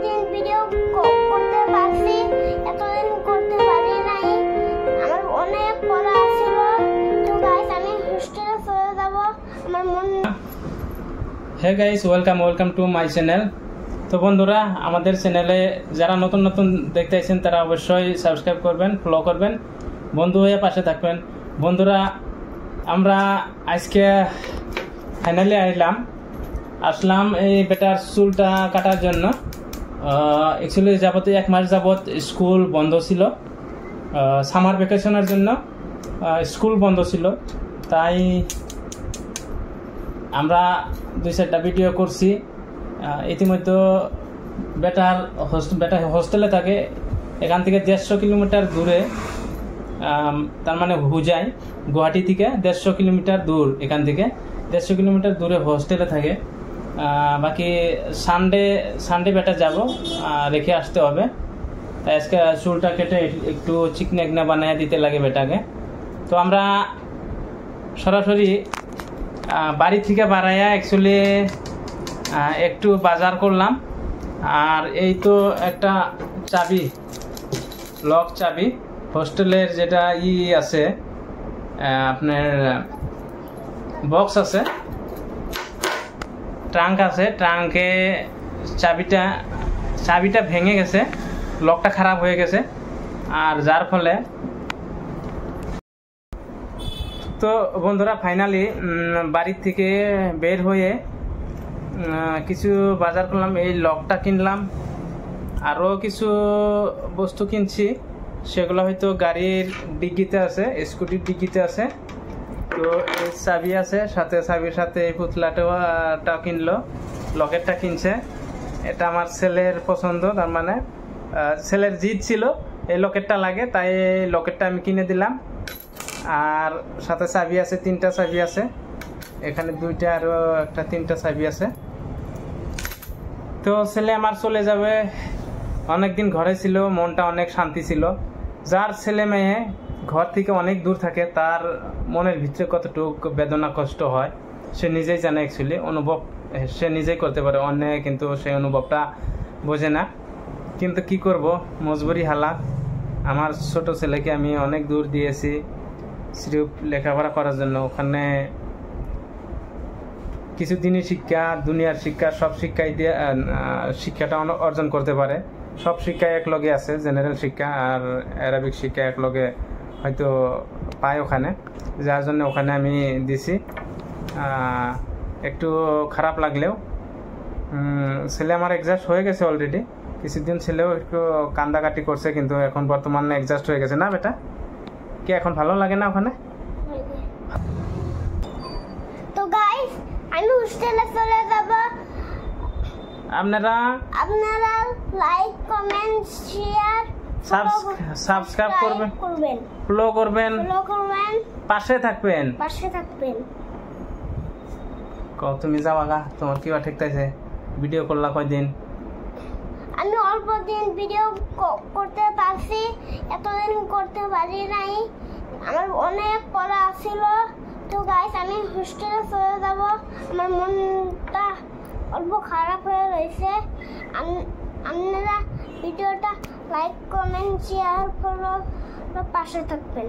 দিন ভিডিও করতে পারছি, এতদিন করতে পারি নাই। আমার অনেক পড়া ছিল। তো গাইস আমি হোস্টেলে চলে যাব। আমার মন hey guys, welcome to my channel. তো বন্ধুরা, আমাদের চ্যানেলে যারা নতুন নতুন দেখতে আছেন তারা অবশ্যই সাবস্ক্রাইব করবেন, ফলো করবেন, বন্ধু হয়ে পাশে থাকবেন। বন্ধুরা, আমরা আজকে ফাইনালি আসলাম এই বেটার চুলটা কাটার জন্য। অ্যাকচুয়ালি যাবত 1 মাস যাবত স্কুল বন্ধ ছিল, সামার ভ্যাকেশনের জন্য স্কুল বন্ধ ছিল। তাই আমরা 2-4টা ভিডিও করছি। ইতিমধ্যে বেটা হোস্টেলে থাকে, এখান থেকে 150 কিলোমিটার দূরে, তার মানে হুজাই, গুয়াহাটি থেকে 150 কিলোমিটার দূর। এখান থেকে 150 কিলোমিটার দূরে হোস্টেলে থাকে। বাকি সানডে বেটা যাব, রেখে আসতে হবে। তাই আজকে চুলটা কেটে একটু চিকনা বানিয়ে দিতে লাগে বেটাকে। তো আমরা সরাসরি বাড়ি থেকে বাড়াইয়া অ্যাকচুয়ালি একটু বাজার করলাম। আর এই তো একটা চাবি, লক চাবি, হোস্টেলের যেটা আছে, আপনার বক্স আছে, ট্রাঙ্ক আছে, ট্রাঙ্কে চাবিটা ভেঙে গেছে, লকটা খারাপ হয়ে গেছে। আর যার ফলে তো বন্ধুরা ফাইনালি বাড়ির থেকে বের হয়ে কিছু বাজার করলাম, এই লকটা কিনলাম, আরও কিছু বস্তু কিনছি। সেগুলো হয়তো গাড়ির ডিগ্গিতে আছে, স্কুটির ডিগ্গিতে আছে। তো এই চাবি আছে, চাবির সাথে এই পুতলাটা কিনলো, লকেটটা কিনছে। এটা আমার ছেলের পছন্দ, তার মানে ছেলের জিদ ছিল এই লকেটটা লাগে, তাই এই লকেটটা আমি কিনে দিলাম। আর সাথে চাবি আছে, 3টা চাবি আছে, এখানে 2টা, আরও একটা 3টা চাবি আছে। তো ছেলে আমার চলে যাবে। অনেকদিন ঘরে ছিল, মনটা অনেক শান্তি ছিল। যার ছেলে মেয়ে ঘর থেকে অনেক দূর থাকে তার মনের ভিতরে কতটুকু বেদনা কষ্ট হয় সে নিজেই জানে। অ্যাকচুয়ালি অনুভব সে নিজেই করতে পারে, অন্যে কিন্তু সেই অনুভবটা বোঝে না। কিন্তু কি করব, মজবুরি হালাত। আমার ছোট ছেলেকে আমি অনেক দূর দিয়েছি সিরিপ লেখাপড়া করার জন্য। ওখানে কিছু দিনই শিক্ষা, দুনিয়ার শিক্ষা, সব শিক্ষাই দিয়ে শিক্ষাটা অর্জন করতে পারে। সব শিক্ষা এক লগে আছে, জেনারেল শিক্ষা আর অ্যারাবিক শিক্ষা এক লগে হয়তো পায় ওখানে, যার জন্য ওখানে আমি দিছি। একটু খারাপ লাগলেও ছেলে আমার অ্যাডজাস্ট হয়ে গেছে অলরেডি। কিছুদিন ছেলেও একটু কান্দাকাটি করছে, কিন্তু এখন বর্তমানে অ্যাডজাস্ট হয়ে গেছে। না বেটা, কি এখন ভালো লাগে না ওখানে? তো গাইস আমি হোস্টেলে চলে যাব। আপনারা লাইক, কমেন্ট, শেয়ার, সাবস্ক্রাইব করবেন, ফলো করবেন, পাশে থাকবেন। তুমি যাওয়া, তোমার কি ঠিকতাছে? ভিডিও করলা কয়দিন? আমি অল্প দিন ভিডিও করতে পারছি, এতদিন করতে পারি নাই। আমার অনেক পড়া ছিল। তো গাইস আমি হোস্টেলে চলে যাব। আমার মনটা অল্প খারাপ হয়ে রয়েছে। আপনারা ভিডিওটা লাইক, কমেন্ট, শেয়ার, ফলো পাশে থাকবেন।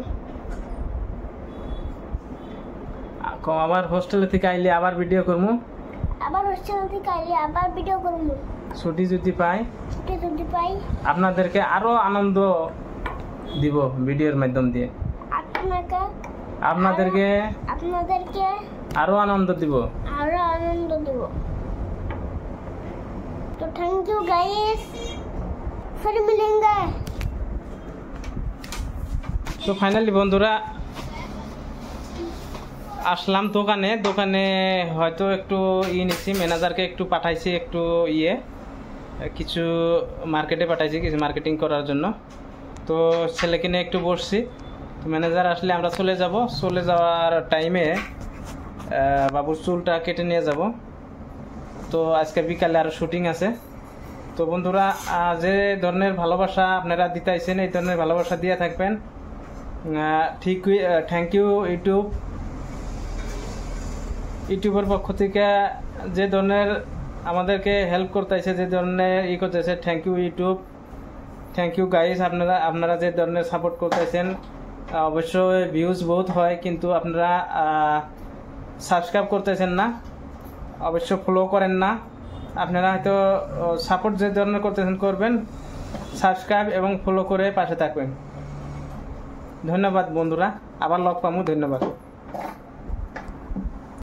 আবার হোস্টেলে থেকে আইলে আবার ভিডিও করবো, ছুটি যদি পাই আপনাদেরকে আরো আনন্দ দিব ভিডিওর মাধ্যম দিয়ে। আপনাদেরকে আরো আনন্দ দিব। তো থ্যাংক ইউ গাইস, फिर मिलेंगे। তো ফাইনালি বন্ধুরা আসলাম দোকানে হয়তো একটু নিচ্ছি, ম্যানেজারকে একটু পাঠাইছি, একটু কিছু মার্কেটে পাঠাইছি, কিছু মার্কেটিং করার জন্য। তো ছেলেকে নিয়ে একটু বসছি। তো ম্যানেজার আসলে আমরা চলে যাওয়ার টাইমে বাবুর চুলটা কেটে নিয়ে যাব। তো আজকে বিকালে আরও শুটিং আছে। তো বন্ধুরা, যে ধরনের ভালোবাসা আপনারা দিতেছেন, এই ধরনের ভালোবাসা দিয়ে থাকবেন। ঠিক, থ্যাংক ইউ ইউটিউবের পক্ষ থেকে যে ধরনের আমাদেরকে হেল্প করতেছে, যে ধরনের করতেছে। Thank you YouTube, thank you guys. আপনারা যে ধরনের সাপোর্ট করতেছেন, অবশ্যই ভিউজ বহুত হয়, কিন্তু আপনারা সাবস্ক্রাইব করতেছেন না, অবশ্য ফলো করেন না। আপনারা হয়তো সাপোর্ট যে ধরনের করতেছেন করবেন, সাবস্ক্রাইব এবং ফলো করে পাশে থাকবেন। ধন্যবাদ বন্ধুরা, আবার লগ পামু। ধন্যবাদ।